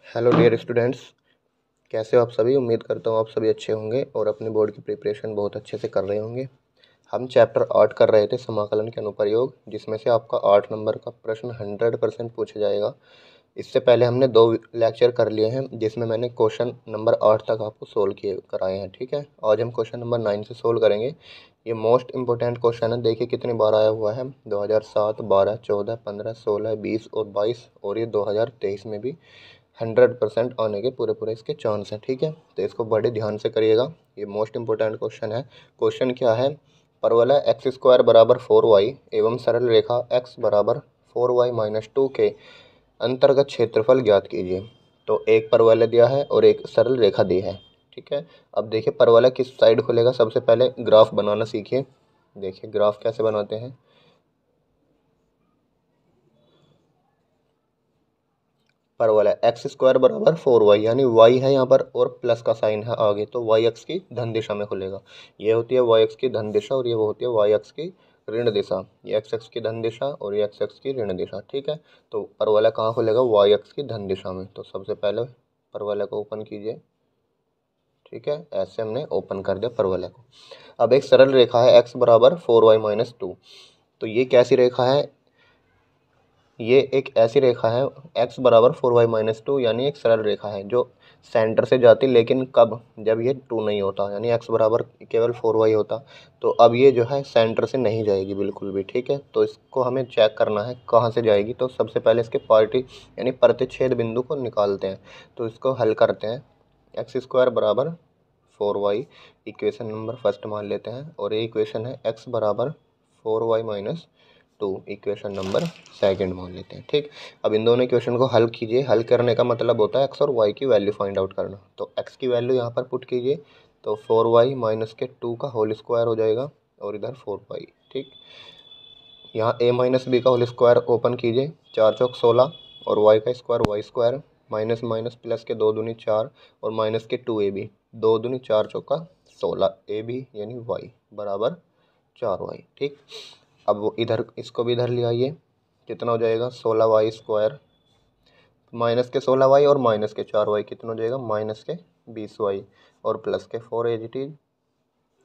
Hello dear students, कैसे हो आप सभी। उम्मीद करता हूँ आप सभी अच्छे होंगे और अपने बोर्ड की प्रिपरेशन बहुत अच्छे से कर रहे होंगे। हम चैप्टर 8 कर रहे थे, समाकलन के अनुप्रयोग, जिसमें से आपका 8 नंबर का प्रश्न 100% पूछा जाएगा। इससे पहले हमने 2 लेक्चर कर लिए हैं, जिसमें मैंने क्वेश्चन नंबर 8 तक आपको सोल्व कराए हैं। ठीक है, आज हम क्वेश्चन नंबर 9 से सोल्व करेंगे। ये मोस्ट इंपॉर्टेंट क्वेश्चन है। देखिए कितनी बार आया हुआ है, 2007, 12, 14, 15, 16, 20 और 22, और ये 2023 में भी 100% आने के पूरे इसके चांस हैं। ठीक है, तो इसको बड़े ध्यान से करिएगा, ये मोस्ट इंपॉर्टेंट क्वेश्चन है। क्वेश्चन क्या है, परवलय x² बराबर 4y एवं सरल रेखा x बराबर 4y-2 के अंतर्गत क्षेत्रफल ज्ञात कीजिए। तो एक परवलय दिया है और एक सरल रेखा दी है। ठीक है, अब देखिए परवलय किस साइड खुलेगा। सबसे पहले ग्राफ बनाना सीखिए। देखिए ग्राफ कैसे बनाते हैं। परवलय x² बराबर 4y, यानी y है यहाँ पर और प्लस का साइन है आगे, तो y अक्ष की धन दिशा में खुलेगा। ये होती है y अक्ष की धन दिशा और ये होती है y अक्ष की ऋण दिशा। ये x अक्ष की धन दिशा और ये x अक्ष की ऋण दिशा। ठीक है, तो परवलय कहाँ खुलेगा, y अक्ष की धन दिशा में। तो सबसे पहले परवलय को ओपन कीजिए। ठीक है, ऐसे हमने ओपन कर दिया परवलय को। अब एक सरल रेखा है x बराबर 4y-2। तो ये कैसी रेखा है, ये एक ऐसी रेखा है x बराबर 4y-2, यानी एक सरल रेखा है जो सेंटर से जाती, लेकिन कब, जब ये 2 नहीं होता, यानी x बराबर केवल 4y होता। तो अब ये जो है सेंटर से नहीं जाएगी बिल्कुल भी। ठीक है, तो इसको हमें चेक करना है कहाँ से जाएगी। तो सबसे पहले इसके यानी प्रतिच्छेद बिंदु को निकालते हैं। तो इसको हल करते हैं। x² बराबर 4y इक्वेशन नंबर फर्स्ट मान लेते हैं, और ये इक्वेशन है x बराबर 4y-2 इक्वेशन नंबर सेकंड मान लेते हैं। ठीक, अब इन दोनों इक्वेशन को हल कीजिए। हल करने का मतलब होता है x और y की वैल्यू फाइंड आउट करना। तो x की वैल्यू यहाँ पर पुट कीजिए, तो 4y-2 का होल स्क्वायर हो जाएगा और इधर 4y। ठीक, यहाँ a-b का होल स्क्वायर ओपन कीजिए, 4 चौक 16 और y का square y², minus minus plus के 2 दूनी 4 और माइनस के 2ab, 2 दूनी 4 चौका 16, ab यानी y बराबर 4y। ठीक, अब वो इधर इसको भी इधर ले आइए, कितना हो जाएगा 16y² माइनस के 16y और माइनस के 4y कितना हो जाएगा माइनस के 20y और प्लस के 4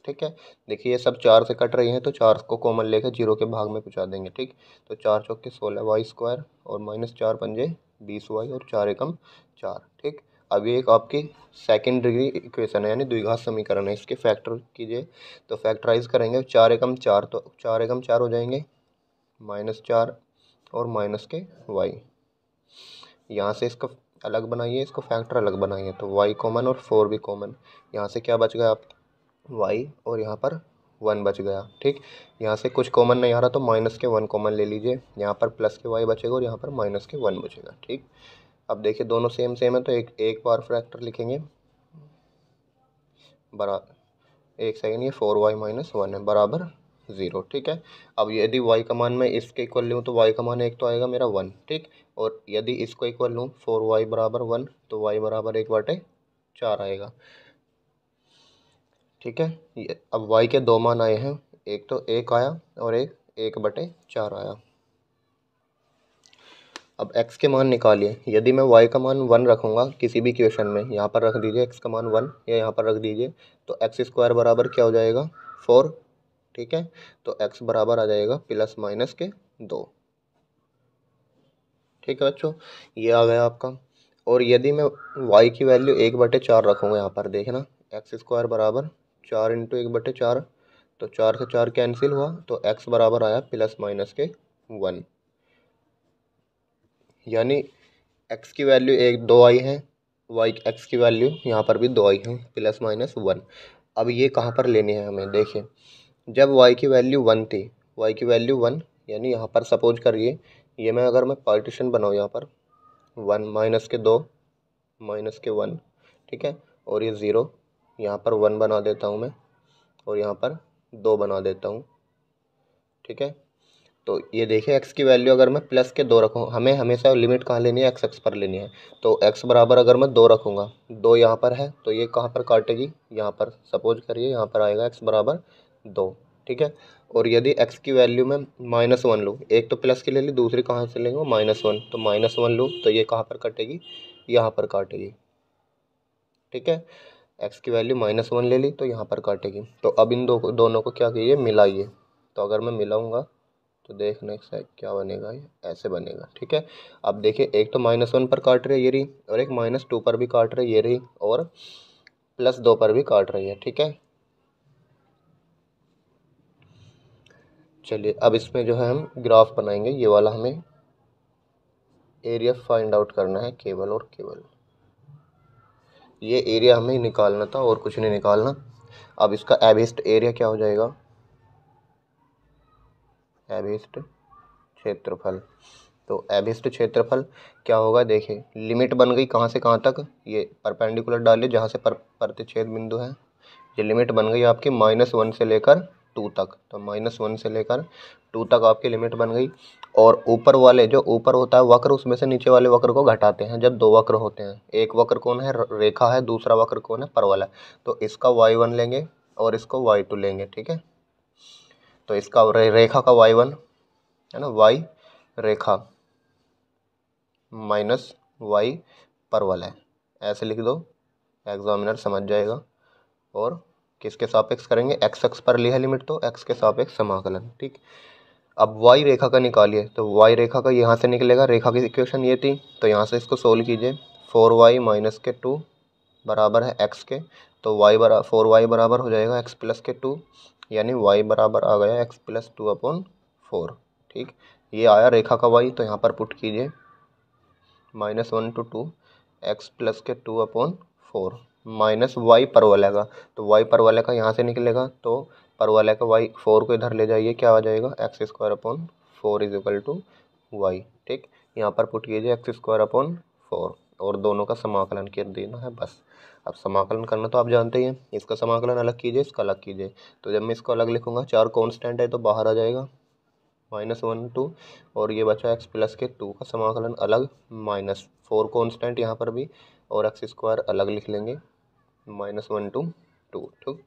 ठीक है, देखिए ये सब 4 से कट रही हैं, तो 4 को कॉमन लेकर 0 के भाग में पहुंचा देंगे। ठीक, तो 4 चौक के 16y² और माइनस 4 पंजे 20y और 4 एकम 4। ठीक, अब ये एक आपकी सेकंड डिग्री इक्वेशन है, यानी द्विघात समीकरण है। इसके फैक्टर कीजिए, तो फैक्टराइज करेंगे 4 एकम 4, तो 4 एकम 4 हो जाएंगे -4 और माइनस के y। यहाँ से इसको अलग बनाइए, इसको फैक्टर अलग बनाइए, तो y कॉमन और 4 भी कॉमन। यहाँ से क्या बच गया आप y और यहाँ पर 1 बच गया। ठीक, यहाँ से कुछ कॉमन नहीं आ रहा, तो माइनस के 1 कॉमन ले लीजिए। यहाँ पर प्लस के y बचेगा और यहाँ पर माइनस के 1 बचेगा। ठीक, अब देखिए दोनों सेम सेम है, तो एक बार फैक्टर लिखेंगे एक सेकेंड, ये 4y-1 है बराबर 0। ठीक है, अब यदि y का मान मैं इसके इक्वल लूँ, तो y का मान एक तो आएगा मेरा 1। ठीक, और यदि इसको इक्वल लूँ 4y बराबर 1, तो y बराबर 1/4 आएगा। ठीक है, ये अब y के 2 मान आए हैं, एक तो 1 आया और एक 1/4 आया। अब x के मान निकालिए। यदि मैं y का मान 1 रखूँगा किसी भी इक्वेशन में, यहाँ पर रख दीजिए x का मान 1 या यहाँ पर रख दीजिए, तो x² बराबर क्या हो जाएगा 4। ठीक है, तो x बराबर आ जाएगा प्लस माइनस के 2। ठीक है बच्चों, ये आ गया आपका। और यदि मैं y की वैल्यू 1/4 रखूँगा, यहाँ पर देखना x² बराबर 4 इंटू 1/4, तो 4 से 4 कैंसिल हुआ, तो x बराबर आया प्लस माइनस के 1, यानी x की वैल्यू 2 आई है, x की वैल्यू यहाँ पर भी 2 आई है, प्लस माइनस 1। अब ये कहाँ पर लेनी है हमें, देखिए जब y की वैल्यू 1 थी, y की वैल्यू 1, यानी यहाँ पर सपोज करिए, ये मैं अगर मैं पार्टीशन बनाऊँ यहाँ पर 1 माइनस के 2 माइनस के 1, ठीक है, और ये 0, यहाँ पर 1 बना देता हूँ मैं और यहाँ पर 2 बना देता हूँ। ठीक है, तो ये देखिए x की वैल्यू अगर मैं प्लस के 2 रखूँ, हमें हमेशा लिमिट कहाँ लेनी है, x पर लेनी है। तो x बराबर अगर मैं 2 रखूँगा, 2 यहाँ पर है, तो ये कहाँ पर काटेगी, यहाँ पर सपोज करिए, यहाँ पर आएगा x बराबर 2। ठीक है, और यदि x की वैल्यू में -1 लूँ, एक तो प्लस की ले ली, दूसरी कहाँ से लेंगे -1, तो -1 लूँ, तो ये कहाँ पर कटेगी यहाँ पर काटेगी, ठीक है। x की वैल्यू -1 ले ली तो यहाँ पर काटेगी। तो अब इन दोनों को क्या कीजिए, मिलाइए। तो अगर मैं मिलाऊंगा तो देखने से क्या बनेगा, ये ऐसे बनेगा, ठीक है। अब देखिए, एक तो -1 पर काट रही है ये रही, और एक -2 पर भी काट रही है ये रही, और +2 पर भी काट रही है, ठीक है। चलिए अब इसमें जो है हम ग्राफ बनाएंगे। ये वाला हमें एरिया फाइंड आउट करना है केवल और केवल। ये एरिया हमें निकालना था और कुछ नहीं निकालना। अब इसका एबिस्ट एरिया क्या हो जाएगा, एबिस्ट क्षेत्रफल। तो एबिस्ट क्षेत्रफल क्या होगा, देखिए लिमिट बन गई कहाँ से कहाँ तक, ये परपेंडिकुलर डालिए जहाँ से प्रतिच्छेद बिंदु है। ये लिमिट बन गई आपकी -1 से लेकर 2 तक। तो -1 से लेकर 2 तक आपकी लिमिट बन गई। और ऊपर वाले, जो ऊपर होता है वक्र, उसमें से नीचे वाले वक्र को घटाते हैं जब 2 वक्र होते हैं। एक वक्र कौन है, रेखा है, दूसरा वक्र कौन है, परवल है। तो इसका y1 लेंगे और इसको y2 लेंगे, ठीक है। तो इसका रेखा का y1 है ना, y रेखा -y परवल है, ऐसे लिख दो, एग्जामिनर समझ जाएगा। और किसके सापेक्ष करेंगे, x अक्ष पर लिया लिमिट तो x के सापेक्ष समाकलन, ठीक। अब y रेखा का निकालिए। तो y रेखा का यहाँ से निकलेगा, रेखा की इक्वेशन ये थी, तो यहाँ से इसको सोल्व कीजिए। 4y-2 बराबर है x के, तो 4y बराबर हो जाएगा x + के 2, यानी y बराबर आ गया x + 2/4, ठीक। ये आया रेखा का y, तो यहाँ पर पुट कीजिए -1 to 2 x + के 2/4 माइनस y परवलय का। तो y परवलय का यहाँ से निकलेगा, तो परवलय का y 4 को इधर ले जाइए, क्या आ जाएगा, x² / 4 = y, ठीक। यहाँ पर पुट कीजिए x² / 4 और दोनों का समाकलन कर देना है बस। अब समाकलन करना तो आप जानते ही हैं, इसका समाकलन अलग कीजिए, इसका अलग कीजिए। तो जब मैं इसको अलग लिखूंगा, 4 कांस्टेंट है तो बाहर आ जाएगा -1 2, और ये बचा x + के 2 का समाकलन अलग, -4 कांस्टेंट यहाँ पर भी, और x² अलग लिख लेंगे, -1 to 2, ठीक।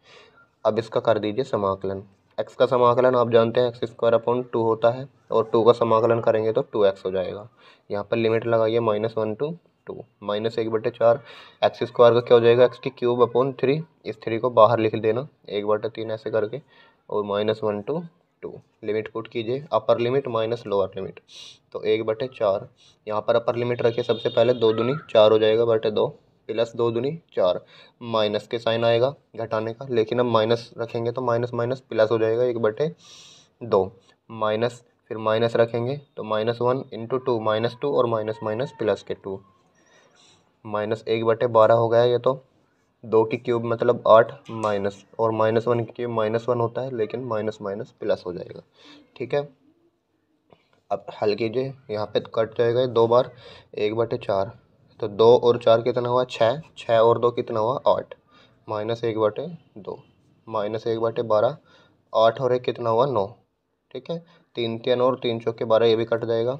अब इसका कर दीजिए समाकलन। x का समाकलन आप जानते हैं x² / 2 होता है, और 2 का समाकलन करेंगे तो 2x हो जाएगा। यहाँ पर लिमिट लगाइए -1 to 2, -1/4 x² का क्या हो जाएगा, x³ / 3, इस 3 को बाहर लिख देना 1/3 ऐसे करके, और -1 to 2 लिमिट पुट कीजिए, upper limit minus lower limit, तो 1/4। यहाँ पर अपर लिमिट रखिए, सबसे पहले 2 दूनी 4 हो जाएगा, /2 प्लस 2 दूनी 4, माइनस के साइन आएगा घटाने का, लेकिन अब माइनस रखेंगे तो माइनस माइनस प्लस हो जाएगा 1/2, माइनस फिर माइनस रखेंगे तो -1 × 2 -2, और माइनस माइनस प्लस के 2, -1/12 हो गया ये। तो 2 की क्यूब मतलब 8 माइनस, और -1 की क्यूब -1 होता है, लेकिन माइनस माइनस प्लस हो जाएगा, ठीक है। अब हल कीजिए, यहाँ पे कट जाएगा 2 बार, 1/4, तो 2 और 4 कितना हुआ, 6, 6 और 2 कितना हुआ, 8, -1/2, -1/12, 8 और 1 कितना हुआ, 9, ठीक है। 3 3 और 3 चौके 12, ये भी कट जाएगा,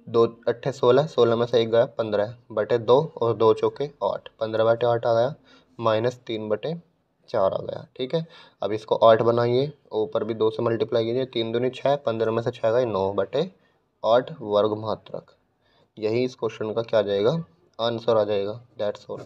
2 8 16, 16 में से 1 गया, 15/2, और 2 चौके 8, 15/8 आ गया, -3/4 आ गया, ठीक है। अब इसको 8 बनाइए, ऊपर भी 2 से मल्टीप्लाई कीजिए, 3 दूनी 6, 15 में से 6 गए, 9/8 वर्ग मात्रक। यही इस क्वेश्चन का क्या आ जाएगा, आंसर आ जाएगा, दैट्स ऑल।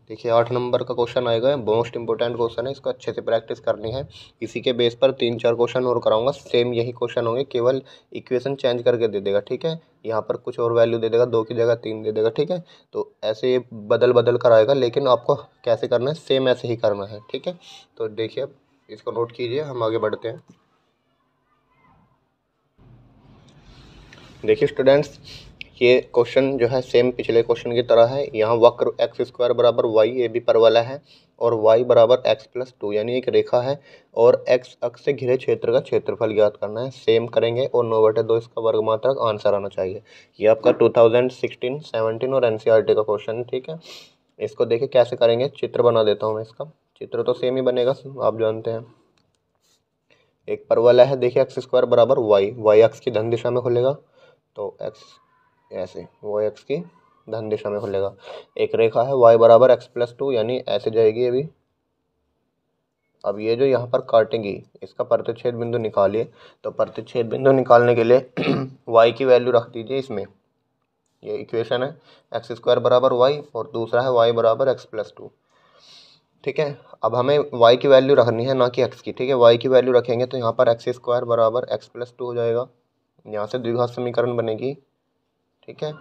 देखिए 8 नंबर का क्वेश्चन आएगा, मोस्ट इंपॉर्टेंट क्वेश्चन है, इसको अच्छे से प्रैक्टिस करनी है। इसी के बेस पर 3-4 क्वेश्चन और कराऊंगा, सेम यही क्वेश्चन होंगे, केवल इक्वेशन चेंज करके दे देगा, ठीक है। यहाँ पर कुछ और वैल्यू दे देगा, 2 की जगह 3 दे देगा, ठीक है। तो ऐसे ये बदल बदल कर आएगा, लेकिन आपको कैसे करना है, सेम ऐसे ही करना है, ठीक है। तो देखिए अब इसको नोट कीजिए, हम आगे बढ़ते हैं। देखिए स्टूडेंट्स, ये क्वेश्चन जो है सेम पिछले क्वेश्चन की तरह है। यहाँ वक्र x² = y, ये भी परवलय है, और y = x + 2, यानी एक रेखा है, और x अक्ष से घिरे क्षेत्र का क्षेत्रफल ज्ञात करना है। सेम करेंगे, और 9/2 इसका वर्ग मात्रक आंसर आना चाहिए। ये आपका 2016, 17 और NCERT का क्वेश्चन है, ठीक है। इसको देखिए कैसे करेंगे, चित्र बना देता हूँ मैं इसका। चित्र तो सेम ही बनेगा, आप जानते हैं। एक परवलय है, देखिए x² = y अक्ष की धन दिशा में खुलेगा, तो x ऐसे y अक्ष की धन दिशा में खुलेगा। एक रेखा है y = x + 2, यानी ऐसे जाएगी अभी। अब ये जो यहाँ पर काटेंगी, इसका प्रतिच्छेद बिंदु निकालिए। तो प्रतिच्छेद बिंदु निकालने के लिए y की वैल्यू रख दीजिए इसमें, ये इक्वेशन है, एक्स स्क्वायर बराबर वाई, और दूसरा है वाई बराबर एक्स प्लस टू। ठीक है, अब हमें y की वैल्यू रखनी है ना कि x की। ठीक है, y की वैल्यू रखेंगे तो यहाँ पर एक्स स्क्वायर बराबर एक्स प्लस टू हो जाएगा, यहाँ से द्विघात समीकरण बनेगी। ठीक है,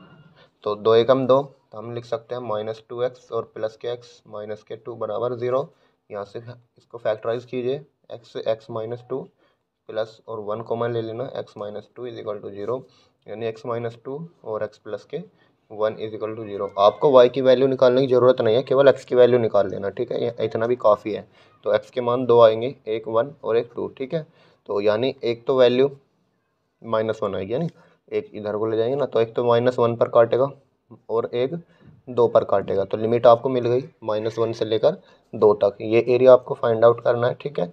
तो दो एकम दो, तो हम लिख सकते हैं -2x और प्लस के एक्स माइनस के टू बराबर 0। यहाँ से इसको फैक्टराइज कीजिए, एक्स माइनस टू प्लस और 1 कॉमन ले लेना, x minus two is equal to 0, यानी x माइनस टू और x प्लस के 1 इज इक्वल टू 0। आपको y की वैल्यू निकालने की ज़रूरत नहीं है, केवल x की वैल्यू निकाल लेना। ठीक है, इतना भी काफ़ी है। तो x के मान दो आएंगे, एक 1 और एक 2। ठीक है, तो यानी एक तो वैल्यू -1 आएगी, यानी एक इधर को ले जाएंगे ना, तो एक तो -1 पर काटेगा और एक 2 पर काटेगा। तो लिमिट आपको मिल गई -1 से लेकर 2 तक। ये एरिया आपको फाइंड आउट करना है। ठीक है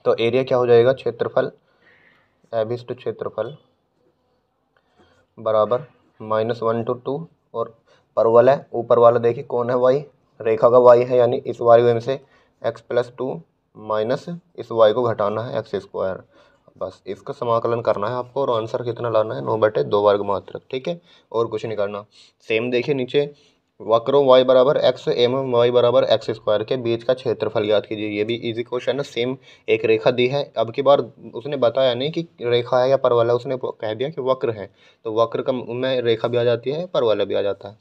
तो एरिया क्या हो जाएगा, क्षेत्रफल, अभिष्ट क्षेत्रफल बराबर -1 to 2, और परवल है, ऊपर वाला देखिए कौन है, वाई, रेखा का वाई है, यानी इस वाई में से एक्स प्लस टू माइनस इस वाई को घटाना है एक्स स्क्वायर। बस इसका समाकलन करना है आपको, और आंसर कितना लाना है, 9/2 वर्ग मात्रक। ठीक है, और कुछ नहीं करना। सेम देखिए नीचे, वक्रों y बराबर x एवं y बराबर एक्स स्क्वायर के बीच का क्षेत्रफल ज्ञात कीजिए। ये भी इजी क्वेश्चन है। सेम एक रेखा दी है, अब की बार उसने बताया नहीं कि रेखा है या परवल है, उसने कह दिया कि वक्र है। तो वक्र का में रेखा भी आ जाती है, परवल भी आ जाता है।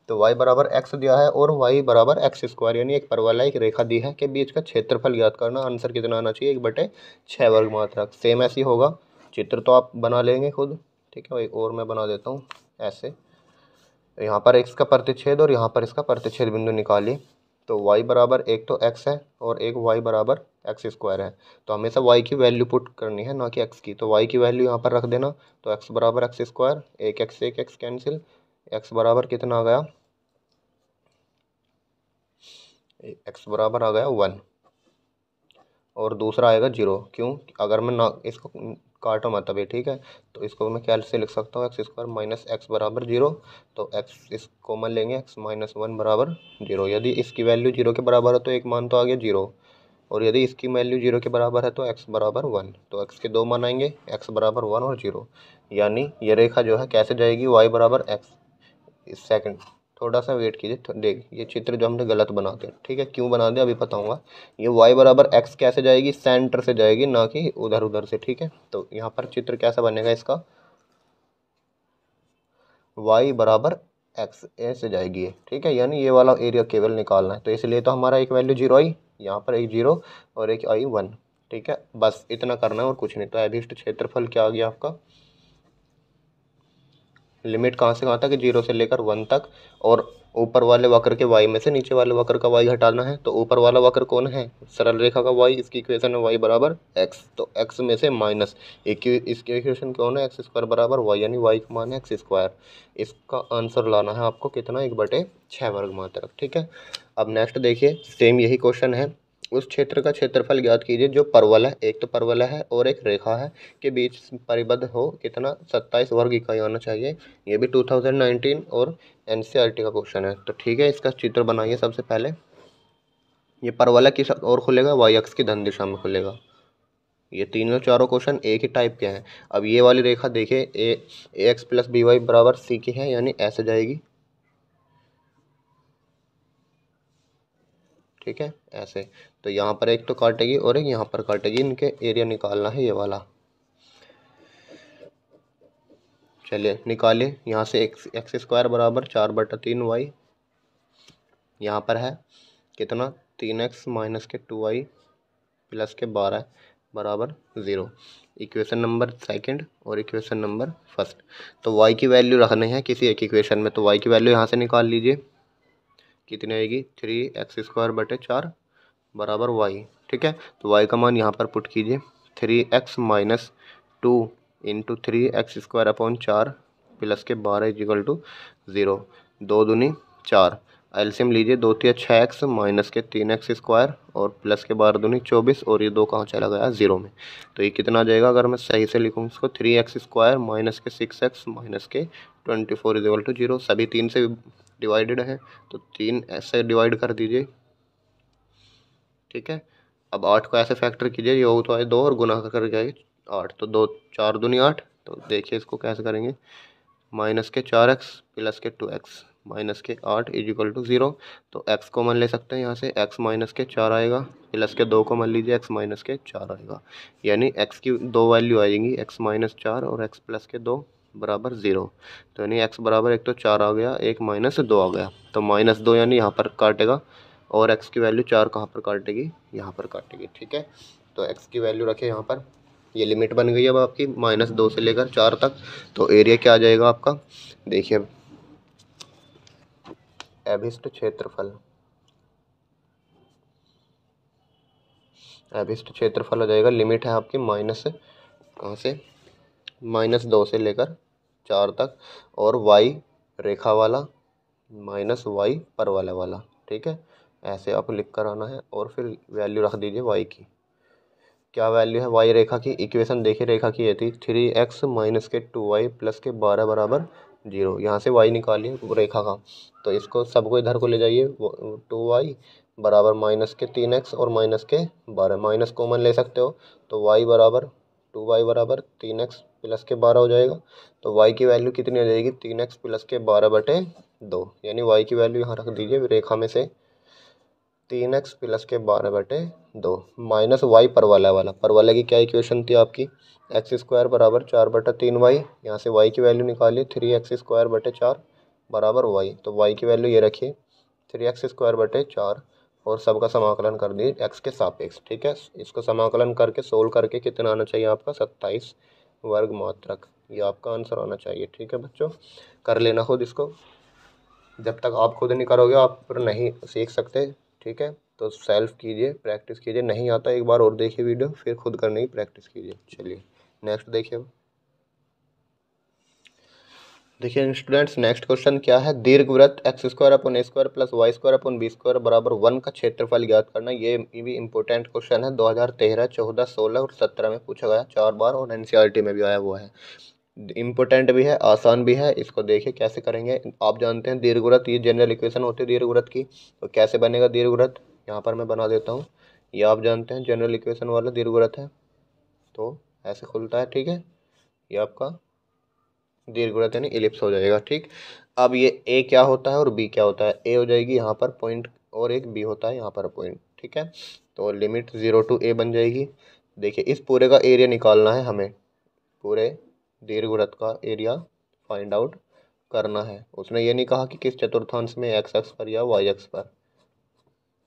तो y बराबर x दिया है और y बराबर एक्स स्क्वायर, यानी एक परवल है, एक रेखा दी है, के बीच का क्षेत्रफल ज्ञात करना। आंसर कितना आना चाहिए, 1/6 वर्ग मात्रक। सेम ऐसी होगा, चित्र तो आप बना लेंगे खुद। ठीक है, एक और मैं बना देता हूँ ऐसे। यहाँ पर x का प्रतिच्छेद और यहाँ पर इसका प्रतिच्छेद बिंदु निकालिए। तो y बराबर, एक तो x है और एक y बराबर एक्स स्क्वायर है। तो हमेशा y की वैल्यू पुट करनी है, ना कि x की। तो y की वैल्यू यहाँ पर रख देना। तो x बराबर एक्स स्क्वायर, एक x कैंसिल, x बराबर कितना आ गया, x बराबर आ गया 1, और दूसरा आएगा 0। क्यों, अगर मैं ना इसको काटो मत अभी। ठीक है, तो इसको मैं क्या से लिख सकता हूँ, एक्स स्क्वायर माइनस एक्स बराबर 0। तो एक्स इस कॉमन लेंगे, एक्स माइनस 1 बराबर 0। यदि इसकी वैल्यू 0 के बराबर है तो एक मान तो आ गया 0, और यदि इसकी वैल्यू 0 के बराबर है तो एक्स बराबर 1। तो एक्स के दो मान आएंगे, एक्स बराबर 1 और 0। यानी ये रेखा जो है कैसे जाएगी, वाई बराबर एक्स। इस सेकंड थोड़ा सा वेट कीजिए, देख ये चित्र जो हमने गलत बना दिया। ठीक है, क्यों बना दिया अभी बताऊंगा। ये y बराबर x कैसे जाएगी, सेंटर से जाएगी, ना कि उधर उधर से। ठीक है, तो यहाँ पर चित्र कैसा बनेगा इसका, y बराबर x ऐसे जाएगी ये। ठीक है, यानी ये वाला एरिया केवल निकालना है। तो इसलिए तो हमारा एक वैल्यू 0 आई, यहाँ पर एक 0 और एक आई 1। ठीक है, बस इतना करना है और कुछ नहीं। तो अभिष्ट क्षेत्रफल क्या आ गया आपका, लिमिट कहाँ से कहाँ तक, 0 से लेकर 1 तक, और ऊपर वाले वक्र के y में से नीचे वाले वक्र का y हटाना है। तो ऊपर वाला वक्र कौन है, सरल रेखा का y, इसकी इक्वेशन है y बराबर x। तो x में से माइनस इसकी इक्वेशन कौन है, एक्स स्क्वायर बराबर y, यानी y का मान है एक्स स्क्वायर। इसका आंसर लाना है आपको कितना, 1/6 वर्ग मात्रक। ठीक है, अब नेक्स्ट देखिए, सेम यही क्वेश्चन है। उस क्षेत्र का क्षेत्रफल ज्ञात कीजिए जो परवल है, एक तो परवल है और एक रेखा है, के बीच परिबद्ध हो, कितना, 27 वर्ग इकाई आना चाहिए। ये भी 2019 और एनसीईआरटी का क्वेश्चन है। तो ठीक है, इसका चित्र बनाइए सबसे पहले। ये परवल किस और खुलेगा, वाई अक्ष की धन दिशा में खुलेगा। ये तीनों चारों क्वेश्चन एक ही टाइप के हैं। अब ये वाली रेखा देखिए, ए एक्स प्लस बी वाई बराबर सी की है, यानी ऐसे जाएगी। ठीक है, ऐसे। तो यहाँ पर एक तो काटेगी और एक यहाँ पर काटेगी, इनके एरिया निकालना है ये वाला। चलिए निकालिए, यहाँ से एक्स स्क्वायर बराबर 4/3 वाई, यहाँ पर है कितना, 3x माइनस के 2y प्लस के 12 बराबर 0। इक्वेशन नंबर सेकंड और इक्वेशन नंबर फर्स्ट। तो y की वैल्यू रखनी है किसी एक इक्वेशन में। तो y की वैल्यू यहाँ से निकाल लीजिए, कितनी आएगी, 3x² बटे 4 बराबर y। ठीक है, तो y का मान यहाँ पर पुट कीजिए, 3x minus 2 into 3x² upon 4 plus के 12 इजिकल टू 0। 2 दूनी 4, एलसीएम लीजिए, 2 तिया 6x माइनस के 3x² और प्लस के 12 दूनी 24, और ये 2 कहाँ चला गया, 0 में। तो ये कितना आ जाएगा, अगर मैं सही से लिखूँ इसको, 3x² माइनस के 6x माइनस के 24 इजिकल टू 0। सभी 3 से डिवाइडेड है, तो 3 ऐसे डिवाइड कर दीजिए। ठीक है, अब 8 को ऐसे फैक्टर कीजिए, ये हो तो आए 2 और गुना करके आए 8। तो 2 4 दूनी 8। तो देखिए इसको कैसे करेंगे, माइनस के 4x प्लस के 2x माइनस के 8 इज इक्वल टू 0। तो x कॉमन ले सकते हैं यहाँ से, x माइनस के 4 आएगा, प्लस के 2 कॉमन लीजिए, x माइनस के 4 आएगा, यानी x की दो वैल्यू आएंगी, x माइनस 4 और x प्लस के 2 बराबर 0। तो यानी x बराबर एक तो 4 आ गया, एक माइनस 2 आ गया, तो माइनस 2 यानी यहाँ पर काटेगा, और x की वैल्यू 4 कहाँ पर काटेगी, यहाँ पर काटेगी। ठीक है, तो x की वैल्यू रखे यहाँ पर, ये लिमिट बन गई अब आपकी -2 से लेकर 4 तक। तो एरिया क्या आ जाएगा आपका, देखिए अभिष्ट क्षेत्रफल, अभिष्ट क्षेत्रफल हो जाएगा, लिमिट है आपकी माइनस कहाँ से, -2 से लेकर 4 तक, और y रेखा वाला माइनस y पर वाला। ठीक है, ऐसे आपको लिख कर आना है, और फिर वैल्यू रख दीजिए y की। क्या वैल्यू है y रेखा की, इक्वेशन देखिए रेखा की ये थी 3x माइनस के 2y प्लस के 12 बराबर 0। यहाँ से y निकालिए रेखा का, तो इसको सबको इधर को ले जाइए, 2y बराबर माइनस के 3x और माइनस के 12, माइनस कॉमन ले सकते हो, तो y बराबर 2y बराबर 3x प्लस के 12 हो जाएगा। तो y की वैल्यू कितनी हो जाएगी, 3x प्लस के 12/2, यानी y की वैल्यू यहाँ रख दीजिए रेखा में से 3x प्लस के 12/2 माइनस वाई परवलय की क्या इक्वेशन थी आपकी, x² बराबर 4/3y, यहाँ से y की वैल्यू निकालिए 3x² बराबर y, तो y की वैल्यू ये रखिए 3x²/4, और सबका समाकलन कर दिए x के सापेक्ष। ठीक है, इसको समाकलन करके सोल्व करके कितना आना चाहिए आपका, 27 वर्ग मात्रक, ये आपका आंसर आना चाहिए। ठीक है बच्चों, कर लेना खुद इसको, जब तक आप खुद नहीं करोगे आप फिर नहीं सीख सकते। ठीक है, तो सेल्फ कीजिए, प्रैक्टिस कीजिए, नहीं आता एक बार और देखिए वीडियो, फिर खुद करने की प्रैक्टिस कीजिए। चलिए नेक्स्ट देखिए, देखिए स्टूडेंट्स नेक्स्ट क्वेश्चन क्या है, दीर्घवृत्त x² प्लस y² बराबर 1 का क्षेत्रफल ज्ञात करना। ये भी इंपॉर्टेंट क्वेश्चन है, 2013, 14, 16 और 17 में पूछा गया 4 बार, और एनसीईआरटी में भी आया हुआ है, इम्पोर्टेंट भी है, आसान भी है। इसको देखिए कैसे करेंगे। आप जानते हैं दीर्घवृत्त, ये जनरल इक्वेशन होती है दीर्घवृत्त की, तो कैसे बनेगा दीर्घवृत्त, यहाँ पर मैं बना देता हूँ। ये आप जानते हैं जनरल इक्वेशन वाला दीर्घवृत्त है, तो ऐसे खुलता है। ठीक है, ये आपका दीर्घवृत्त यानी इलिप्स हो जाएगा। ठीक, अब ये ए क्या होता है और बी क्या होता है, ए हो जाएगी यहाँ पर पॉइंट, और एक बी होता है यहाँ पर पॉइंट। ठीक है, तो लिमिट 0 to a बन जाएगी। देखिए इस पूरे का एरिया निकालना है हमें, पूरे दीर्घवृत्त का एरिया फाइंड आउट करना है। उसने ये नहीं कहा कि किस चतुर्थांश में, x अक्ष पर या y अक्ष पर,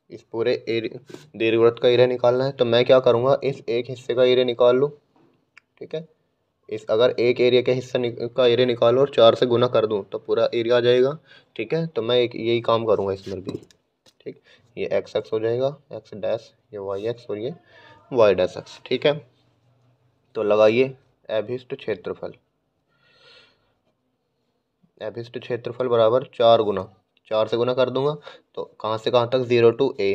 इस पूरे दीर्घवृत्त का एरिया निकालना है। तो मैं क्या करूँगा, इस एक हिस्से का एरिया निकाल लूँ। ठीक है, इस अगर एक एरिया के हिस्से का एरिया निकालो और 4 से गुना कर दूँ तो पूरा एरिया आ जाएगा। ठीक है, तो मैं एक यही काम करूँगा इसमें भी। ठीक, ये x अक्ष हो जाएगा, x डैश, ये y अक्ष और ये y डैश अक्ष। ठीक है, तो लगाइए अभिष्ट क्षेत्रफल, अभिष्ट क्षेत्रफल बराबर 4 गुना, 4 से गुना कर दूंगा, तो कहाँ से कहाँ तक, 0 to a।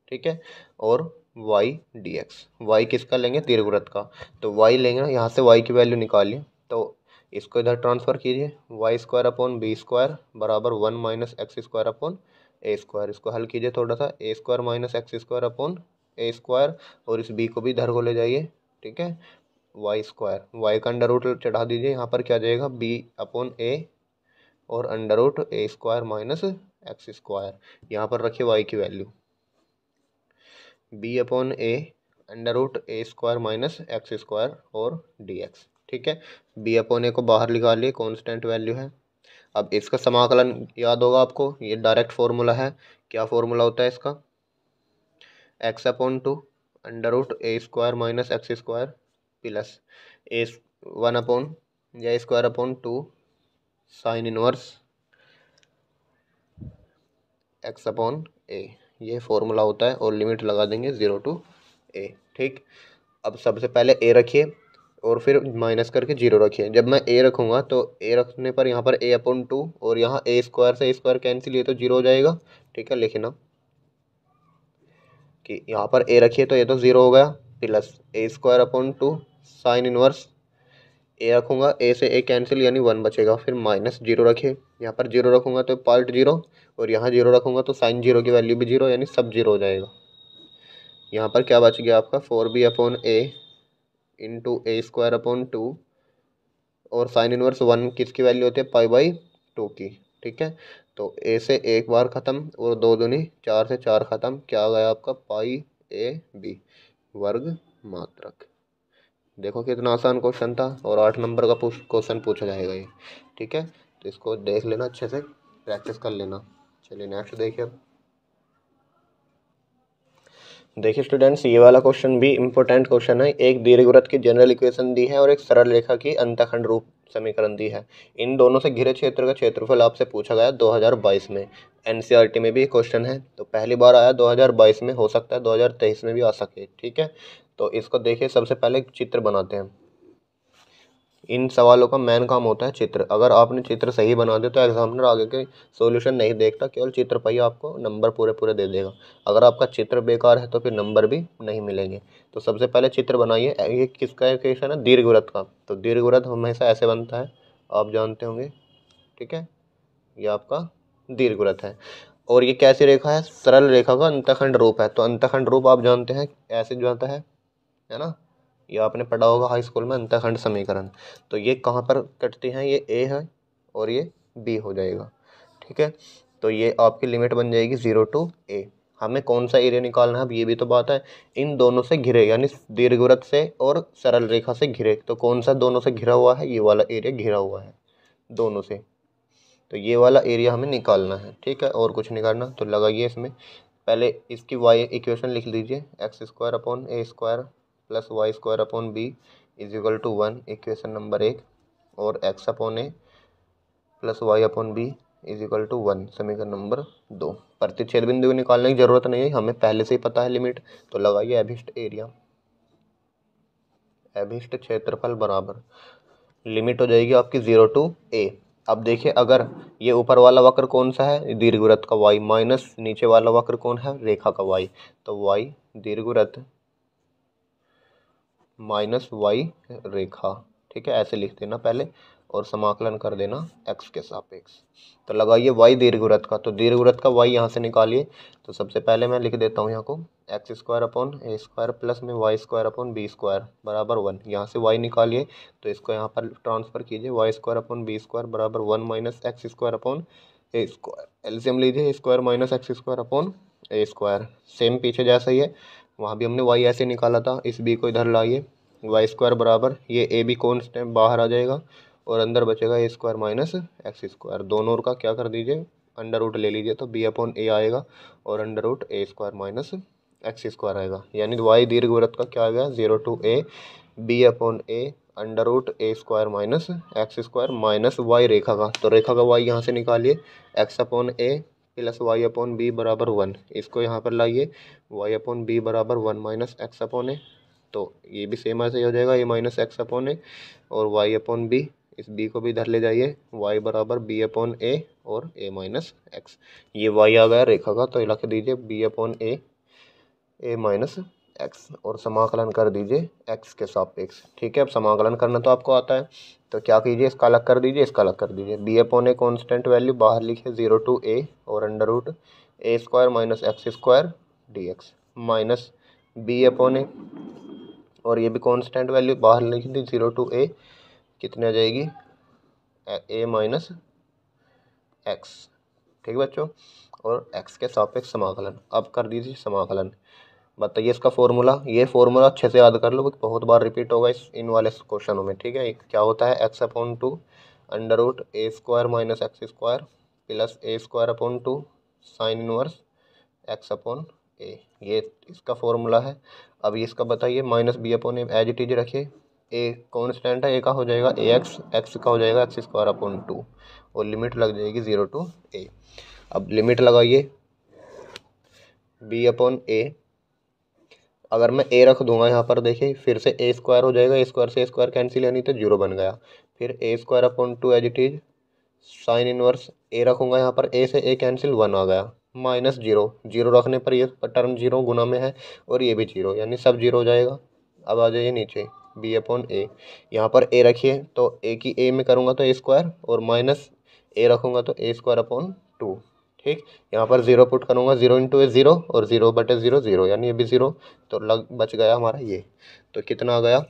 ठीक है, और y dx, y किसका लेंगे, दीर्घवृत्त का, तो y लेंगे ना, यहाँ से y की वैल्यू निकालिए, तो इसको इधर ट्रांसफ़र कीजिए, y² बराबर 1 माइनस x²/a²। इसको हल कीजिए थोड़ा सा, a² माइनस x²/a², और इस b को भी इधर को ले जाइए। ठीक है, y² का अंडर रूट चढ़ा दीजिए, यहाँ पर क्या जाएगा, b/a और under root a² minus x², यहाँ पर रखिए y की value, b/a under root a² minus x² और dx। ठीक है, b/a को बाहर निकालिए, कांस्टेंट वैल्यू है। अब इसका समाकलन याद होगा आपको, ये डायरेक्ट फॉर्मूला है। क्या फॉर्मूला होता है इसका, x/2 under root a² minus x² plus a1 या a²/2 साइन इनवर्स x/a, ये फॉर्मूला होता है, और लिमिट लगा देंगे 0 to a। ठीक, अब सबसे पहले a रखिए और फिर माइनस करके 0 रखिए। जब मैं a रखूँगा तो a रखने पर यहाँ पर a/2, और यहाँ a² से a² कैंसिल, ये तो 0 हो जाएगा। ठीक है, लिखना कि यहाँ पर a रखिए तो ये तो 0 हो गया, प्लस a²/2 साइन इनवर्स, ए रखूँगा, ए से ए कैंसिल यानी 1 बचेगा, फिर माइनस 0 रखिए, यहाँ पर 0 रखूँगा तो पार्ट 0, और यहाँ 0 रखूँगा तो साइन 0 की वैल्यू भी 0, यानी सब 0 हो जाएगा। यहाँ पर क्या बच गया आपका, 4b/a इंटू a²/2 और साइन इनवर्स 1 किसकी वैल्यू होती है, पाई/2 की। ठीक है, तो ए से एक बार ख़त्म और 2 दूनी 4 से 4 ख़त्म, क्या आ गया आपका, पाई/a/b वर्ग मात्रक। देखो कितना आसान क्वेश्चन था और 8 नंबर का क्वेश्चन पूछा जाएगा ये। ठीक है, तो इसको देख लेना अच्छे से, प्रैक्टिस कर लेना। चलिए नेक्स्ट देखिए। अब देखिए स्टूडेंट्स, ये वाला क्वेश्चन भी इम्पोर्टेंट क्वेश्चन है। एक दीर्घवृत्त की जनरल इक्वेशन दी है और एक सरल रेखा की अंतःखंड रूप समीकरण दी है। इन दोनों से घिरे क्षेत्र का क्षेत्रफल आपसे पूछा गया 2022 में। एनसीईआरटी में भी क्वेश्चन है, तो पहली बार आया 2022 में, हो सकता है 2023 में भी आ सके। ठीक है, तो इसको देखिए, सबसे पहले चित्र बनाते हैं। इन सवालों का मेन काम होता है चित्र। अगर आपने चित्र सही बना दिया तो एग्जामिनर आगे के सॉल्यूशन नहीं देखता, केवल चित्र पर ही आपको नंबर पूरे पूरे दे देगा। अगर आपका चित्र बेकार है तो फिर नंबर भी नहीं मिलेंगे। तो सबसे पहले चित्र बनाइए। ये किसका इक्वेशन है, दीर्घवृत्त का। तो दीर्घवृत्त हमेशा ऐसे बनता है, आप जानते होंगे। ठीक है, ये आपका दीर्घवृत्त है। और ये कैसी रेखा है, सरल रेखा का अंतःखंड रूप है। तो अंतःखंड रूप आप जानते हैं ऐसे जाता है ना, ये आपने पढ़ा होगा हाई स्कूल में, अंतःखंड समीकरण। तो ये कहाँ पर कटती हैं, ये ए है और ये बी हो जाएगा। ठीक है, तो ये आपकी लिमिट बन जाएगी 0 to a। हमें कौन सा एरिया निकालना है, अब ये भी तो बात है। इन दोनों से घिरे, यानी दीर्घवृत्त से और सरल रेखा से घिरे, तो कौन सा दोनों से घिरा हुआ है, ये वाला एरिया घिरा हुआ है दोनों से। तो ये वाला एरिया हमें निकालना है। ठीक है, और कुछ नहीं करना। तो लगाइए इसमें, पहले इसकी वाई इक्वेशन लिख लीजिए, x² / a² plus y² / b = 1, equation number 1। और x/a प्लस y/b = 1, समीकरण नंबर 2। प्रतिच्छेद बिंदु निकालने की जरूरत नहीं है, हमें पहले से ही पता है लिमिट। तो लगाइए अभिष्ट एरिया, अभिष्ट क्षेत्रफल बराबर, लिमिट हो जाएगी आपकी 0 to a। अब देखिए, अगर ये ऊपर वाला वक्र कौन सा है, दीर्घवृत्त का y, माइनस नीचे वाला वक्र कौन है, रेखा का y। तो y दीर्घवृत्त माइनस y रेखा। ठीक है, ऐसे लिख देना पहले और समाकलन कर देना x के सापेक्ष। तो लगाइए y दीर्घवृत्त का, तो दीर्घवृत्त का y यहाँ से निकालिए। तो सबसे पहले मैं लिख देता हूँ यहाँ को, x² / a² प्लस में y² / b² बराबर 1। यहाँ से y निकालिए, तो इसको यहाँ पर ट्रांसफर कीजिए, y² / b² बराबर 1 माइनस x² / a²। एलसीएम लीजिए, square minus x² / a²। Same पीछे जैसा ही है, वहाँ भी हमने y ऐसे निकाला था। इस b को इधर लाइए, y² बराबर, ये ए बी कॉन्स्टेंट बाहर आ जाएगा और अंदर बचेगा a² माइनस x²। दोनों का क्या कर दीजिए, अंडर रूट ले लीजिए, तो b/a आएगा और under root a² minus x² आएगा। यानी y दीर्घवृत्त का क्या आ गया, 0 to a b/a under root a² minus x² minus y रेखा का। तो रेखा का y यहाँ से निकालिए, x/a प्लस y/b बराबर 1। इसको यहाँ पर लाइए, y/b बराबर 1 माइनस x/a। तो ये भी सेम ऐसे ही हो जाएगा, a माइनस x/a और y/b। इस b को भी इधर ले जाइए, y बराबर b/a और a माइनस x। ये y आ गया रेखा का, तो लिख दीजिए b/a a माइनस x और समाकलन कर दीजिए x के सापेक्ष। ठीक है, अब समाकलन करना तो आपको आता है, तो क्या कीजिए, इसका अलग कर दीजिए, इसका अलग कर दीजिए। b/a कॉन्स्टेंट वैल्यू बाहर लिखे 0 to a और under root a² minus x² dx minus b/a, और ये भी कांस्टेंट वैल्यू बाहर लिख दी 0 to a, कितने आ जाएगी, a माइनस x। ठीक बच्चों, और x के सापेक्ष समाकलन। अब कर दीजिए समाकलन। बताइए इसका फॉर्मूला, ये फॉर्मूला अच्छे से याद कर लो, बहुत बार रिपीट होगा इन वाले क्वेश्चनों में। ठीक है, क्या होता है, x/2 under root a² minus x² plus a²/2 sine inverse x/a, ये इसका फॉर्मूला है। अब इसका बताइए, minus b/a as it is रखिए, a कॉन्स्टेंट है, a का हो जाएगा ax, x का हो जाएगा x²/2 और लिमिट लग जाएगी 0 to a। अब लिमिट लगाइए b/a, अगर मैं a रख दूंगा यहाँ पर, देखिए फिर से a² हो जाएगा, a² से a² कैंसिल, यानी तो 0 बन गया। फिर a²/2 as it is, sine inverse a रखूँगा यहाँ पर, a से a कैंसिल 1 आ गया, माइनस 0, 0 रखने पर ये टर्म 0 गुना में है और ये भी 0, यानी सब 0 हो जाएगा। अब आ जाइए नीचे, b/a, यहाँ पर a रखिए, तो a की a में करूँगा तो a² और माइनस a रखूँगा तो a²/2। ठीक, यहाँ पर 0 पुट करूँगा, 0 × a 0 और 0/0 0, यानी ये भी 0, तो लग बच गया हमारा ये। तो कितना आ गया,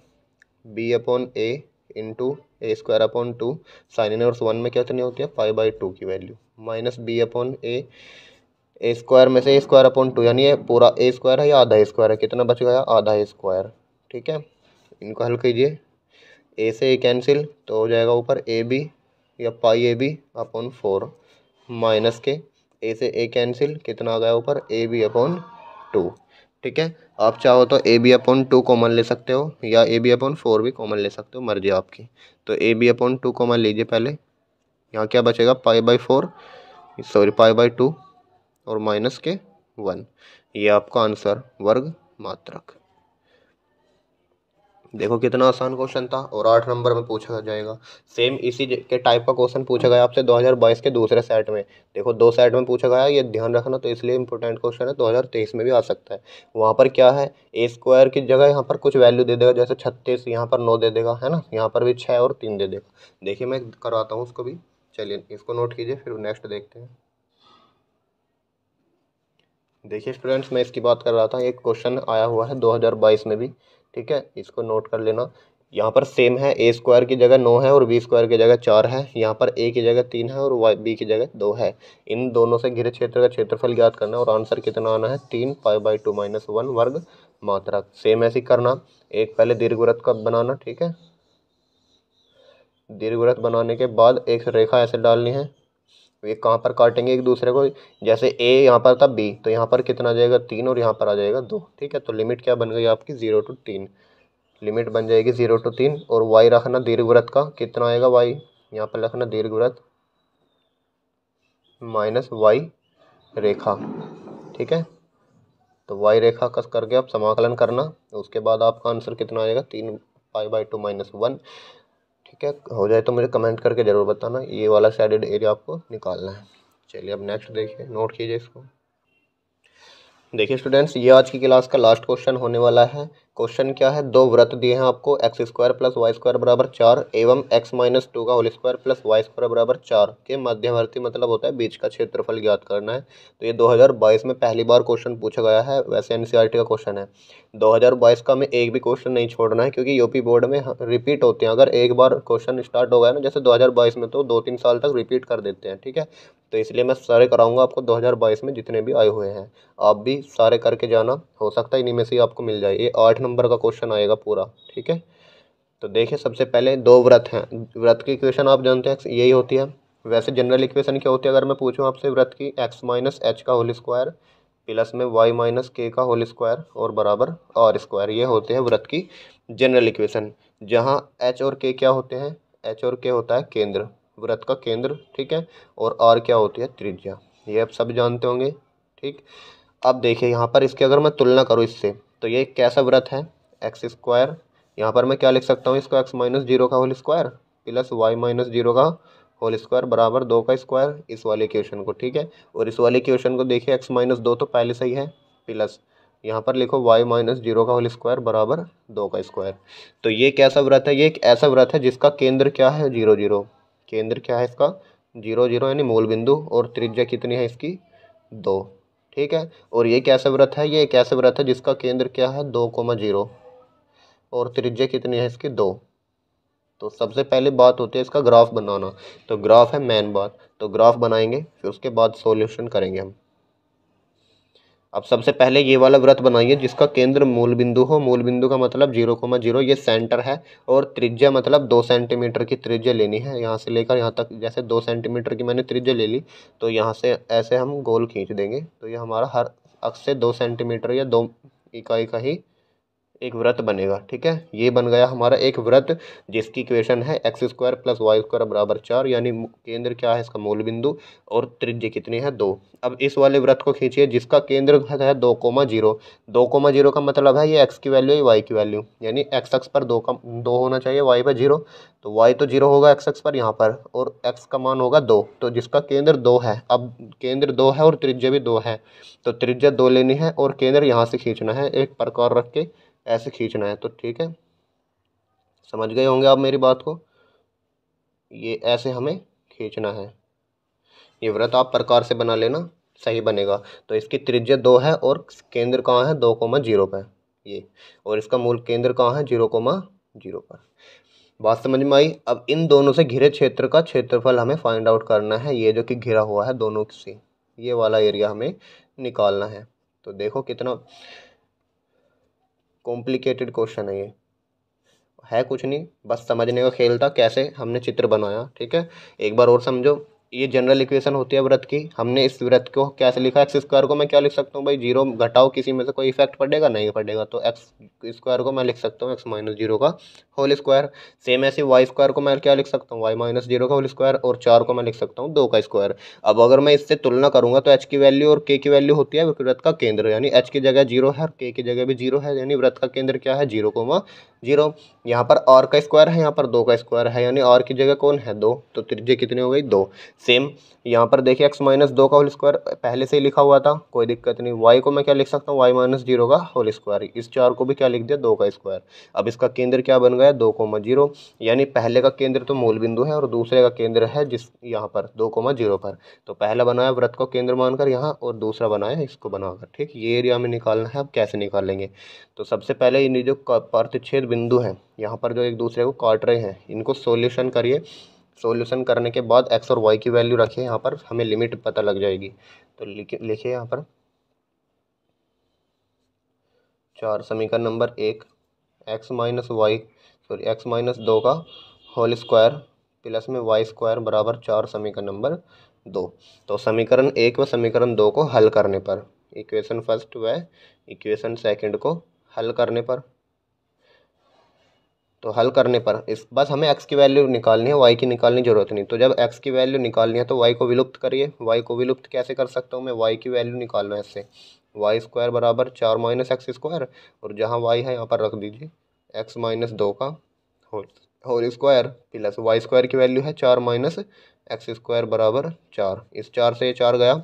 b/a इंटू ए स्क्वायर अपॉन 2 साइन इनवर्स 1 में कितनी होती है π/2 की वैल्यू माइनस बी अपॉन ए स्क्वायर में से ए स्क्वायर अपॉन 2 यानी ये पूरा ए स्क्वायर है या आधा ए स्क्वायर है, कितना बच गया आधा ए स्क्वायर। ठीक है, इनको हल कीजिए, ए से ए कैंसिल तो हो जाएगा ऊपर ए बी या π/AB अपॉन 4 माइनस के ए से ए कैंसिल कितना आ गया ऊपर ए बी अपॉन 2। ठीक है, आप चाहो तो ए बी अपॉन 2 कॉमन ले सकते हो या ए बी अपॉन 4 भी कॉमन ले सकते हो, मर्जी आपकी। तो ए बी अपॉन 2 कॉमन लीजिए पहले, यहाँ क्या बचेगा π/4 सॉरी π/2 और माइनस के 1, ये आपका आंसर वर्ग मात्रक। देखो कितना आसान क्वेश्चन था और 8 नंबर में पूछा जाएगा। सेम इसी के टाइप का क्वेश्चन पूछा गया आपसे 2022 के दूसरे सेट में। देखो 2 सेट में पूछा गया, ये ध्यान रखना, तो इसलिए इंपॉर्टेंट क्वेश्चन है, 2023 में भी आ सकता है। वहाँ पर क्या है, ए स्क्वायर की जगह यहाँ पर कुछ वैल्यू दे देगा, जैसे 36, यहाँ पर 9 दे देगा, है ना, यहाँ पर भी 6 और 3 दे देगा। देखिए मैं करवाता हूँ उसको भी, चलिए इसको नोट कीजिए फिर नेक्स्ट देखते हैं। देखिए स्टूडेंट्स, मैं इसकी बात कर रहा था, एक क्वेश्चन आया हुआ है 2022 में भी। ठीक है, इसको नोट कर लेना। यहाँ पर सेम है, ए स्क्वायर की जगह 9 है और बी स्क्वायर की जगह 4 है। यहाँ पर ए की जगह 3 है और वाई बी की जगह 2 है। इन दोनों से घिरे क्षेत्र का क्षेत्रफल ज्ञात करना है और आंसर कितना आना है 3 π/2 - 1 वर्ग मात्रक। सेम ऐसे करना, एक पहले दीर्घवृत्त का बनाना। ठीक है, दीर्घवृत्त बनाने के बाद एक रेखा ऐसे डालनी है, ये कहाँ पर काटेंगे एक दूसरे को, जैसे ए यहाँ पर था बी, तो यहाँ पर कितना आ जाएगा 3 और यहाँ पर आ जाएगा 2। ठीक है, तो लिमिट क्या बन गई आपकी 0 to 3, लिमिट बन जाएगी 0 to 3। और वाई रखना दीर्घवृत्त का कितना आएगा वाई, यहाँ पर रखना दीर्घवृत्त माइनस वाई रेखा। ठीक है, तो वाई रेखा कस करके आप समाकलन करना, उसके बाद आपका आंसर कितना आएगा 3 π/2 - 1। ठीक है, हो जाए तो मुझे कमेंट करके ज़रूर बताना, ये वाला शेडेड एरिया आपको निकालना है। चलिए अब नेक्स्ट देखिए, नोट कीजिए इसको। देखिए स्टूडेंट्स, ये आज की क्लास का लास्ट क्वेश्चन होने वाला है। क्वेश्चन क्या है, दो वृत्त दिए हैं आपको, X square plus Y square बराबर 4 एवं एक्स माइनस 2 का whole square plus Y square बराबर 4 के मध्यवर्ती मतलब होता है बीच का क्षेत्रफल ज्ञात करना है। तो ये 2022 में पहली बार क्वेश्चन पूछा गया है, वैसे एनसीईआरटी का क्वेश्चन है। 2022 का में एक भी क्वेश्चन नहीं छोड़ना है, क्योंकि यूपी बोर्ड में रिपीट होते हैं। अगर एक बार क्वेश्चन स्टार्ट हो गया ना, जैसे 2022 में, तो 2-3 साल तक रिपीट कर देते हैं। ठीक है, तो इसलिए मैं सारे कराऊंगा आपको 2022 में जितने भी आए हुए हैं, आप भी सारे करके जाना, हो सकता है इन्हीं में से आपको मिल जाए। ये 8 नंबर का क्वेश्चन आएगा पूरा। ठीक है, तो देखिए सबसे पहले दो व्रत हैं, व्रत की इक्वेशन आप जानते हैं यही होती है। वैसे जनरल इक्वेशन क्या होती है, अगर मैं पूछूं आपसे व्रत की, एक्स माइनस एच का होल स्क्वायर प्लस में वाई माइनस के का होल स्क्वायर और बराबर आर स्क्वायर, ये होते हैं व्रत की जनरल इक्वेशन। जहाँ एच और के क्या होते हैं, एच और के होता है केंद्र, व्रत का केंद्र। ठीक है, और आर क्या होती है त्रिज्या, ये आप सब जानते होंगे। ठीक, अब देखिए यहाँ पर इसकी अगर मैं तुलना करूँ इससे, तो ये कैसा व्रत है, एक्स स्क्वायर, यहाँ पर मैं क्या लिख सकता हूँ इसको, एक्स माइनस 0 का whole square plus Y minus 0 का होल स्क्वायर बराबर 2 का स्क्वायर, इस वाले इक्वेशन को। ठीक है, और इस वाले इक्वेशन को देखिए, एक्स माइनस 2 तो पहले से ही है, प्लस यहाँ पर लिखो वाई माइनस 0 का होल स्क्वायर बराबर 2 का स्क्वायर। तो ये कैसा व्रत है, ये एक ऐसा व्रत है जिसका केंद्र क्या है 0 0, केंद्र क्या है इसका 0 0 यानी मूल बिंदु, और त्रिज्या कितनी है इसकी 2। ठीक है, और ये कैसा व्रत है, ये एक ऐसा व्रत है जिसका केंद्र क्या है 2,0 और त्रिज्या कितनी है इसकी 2। तो सबसे पहले बात होती है इसका ग्राफ बनाना, तो ग्राफ है मेन बात, तो ग्राफ बनाएंगे फिर उसके बाद सॉल्यूशन करेंगे हम। अब सबसे पहले ये वाला व्रत बनाइए जिसका केंद्र मूल बिंदु हो, मूल बिंदु का मतलब 0,0, ये सेंटर है, और त्रिज्या मतलब 2 सेंटीमीटर की त्रिज्या लेनी है, यहाँ से लेकर यहाँ तक, जैसे 2 सेंटीमीटर की मैंने त्रिज्या ले ली, तो यहाँ से ऐसे हम गोल खींच देंगे, तो ये हमारा हर अक्ष से 2 सेंटीमीटर या 2 इकाई का ही एक व्रत बनेगा। ठीक है, ये बन गया हमारा एक व्रत जिसकी इक्वेशन है x square plus Y square बराबर 4, यानी केंद्र क्या है इसका मूल बिंदु और त्रिज्या कितनी है 2। अब इस वाले व्रत को खींचिए जिसका केंद्र है 2,0, 2,0 का मतलब है ये एक्स की वैल्यू है वाई की वैल्यू, यानी एक्स अक्ष पर 2 होना चाहिए, वाई पर 0, तो वाई तो 0 होगा एक्स अक्ष पर यहाँ पर, और एक्स का मान होगा 2, तो जिसका केंद्र 2 है। अब केंद्र 2 है और त्रिज्या भी 2 है, तो त्रिज्या 2 लेनी है और केंद्र यहाँ से खींचना है, एक प्रकार रख के ऐसे खींचना है। तो ठीक है, समझ गए होंगे आप मेरी बात को, ये ऐसे हमें खींचना है, ये व्रत आप प्रकार से बना लेना, सही बनेगा। तो इसकी त्रिज्या 2 है और केंद्र कहाँ है 2,0 पर ये, और इसका मूल केंद्र कहाँ है 0,0 पर। बात समझ में आई। अब इन दोनों से घिरे क्षेत्र का क्षेत्रफल हमें फाइंड आउट करना है। ये जो कि घिरा हुआ है दोनों से, ये वाला एरिया हमें निकालना है। तो देखो कितना कॉम्प्लिकेटेड क्वेश्चन है कुछ नहीं, बस समझने का खेल था कैसे हमने चित्र बनाया। ठीक है, एक बार और समझो। ये जनरल इक्वेशन होती है वृत्त की। हमने इस वृत्त को कैसे लिखा, एक्स स्क्वायर को मैं क्या लिख सकता हूँ भाई, जीरो घटाओ किसी में से कोई इफेक्ट पड़ेगा, नहीं पड़ेगा, तो एक्स स्क्वायर को मैं लिख सकता हूँ एक्स माइनस जीरो का होल स्क्वायर। सेम ऐसे वाई स्क्वायर को मैं क्या लिख सकता हूँ, वाई माइनस जीरो का होल स्क्वायर, और 4 को मैं लिख सकता हूँ 2 का स्क्वायर। अब अगर मैं इससे तुलना करूंगा तो एच की वैल्यू और के की वैल्यू होती है वृत्त का केंद्र, यानी एच की जगह जीरो है और के की जगह भी जीरो है, यानी वृत्त का केंद्र क्या है, 0,0। यहाँ पर आर का स्क्वायर है, यहाँ पर 2 का स्क्वायर है, यानी आर की जगह कौन है 2, तो त्रिज्या कितनी हो गई 2। सेम यहाँ पर देखिए एक्स माइनस 2 का होल स्क्वायर पहले से ही लिखा हुआ था, कोई दिक्कत नहीं। वाई को मैं क्या लिख सकता हूँ, वाई माइनस जीरो का होल स्क्वायर, इस 4 को भी क्या लिख दिया 2 का स्क्वायर। अब इसका केंद्र क्या बन गया 2,0, यानी पहले का केंद्र तो मूल बिंदु है और दूसरे का केंद्र है जिस यहाँ पर 2,0 पर। तो पहला बनाया वृत्त को केंद्र मानकर यहाँ, और दूसरा बनाया इसको बनाकर। ठीक, ये एरिया हमें निकालना है। अब कैसे निकालेंगे, तो सबसे पहले इन जो प्रतिच्छेद बिंदु हैं यहाँ पर जो एक दूसरे को काट रहे हैं, इनको सॉल्यूशन करिए। सॉल्यूशन करने के बाद एक्स और वाई की वैल्यू रखिए, यहाँ पर हमें लिमिट पता लग जाएगी। तो लिखिए यहाँ पर 4 समीकरण नंबर 1, X minus Y sorry X minus 2 का होल स्क्वायर प्लस में वाई स्क्वायर बराबर 4 समीकरण नंबर 2। तो समीकरण 1 व समीकरण 2 को हल करने पर, इक्वेशन फर्स्ट व इक्वेशन सेकंड को हल करने पर, तो हल करने पर इस बस हमें x की वैल्यू निकालनी है, y की निकालने की जरूरत नहीं। तो जब x की वैल्यू निकालनी है तो y को विलुप्त करिए। y को विलुप्त कैसे कर सकता हूँ मैं, y की वैल्यू निकालना है इससे, वाई स्क्वायर बराबर 4 माइनस एक्स स्क्वायर, और जहाँ y है यहाँ पर रख दीजिए x माइनस 2 का whole whole square plus Y square की वैल्यू है 4 माइनस एक्स स्क्वायर बराबर 4। इस 4 से ये 4 गया,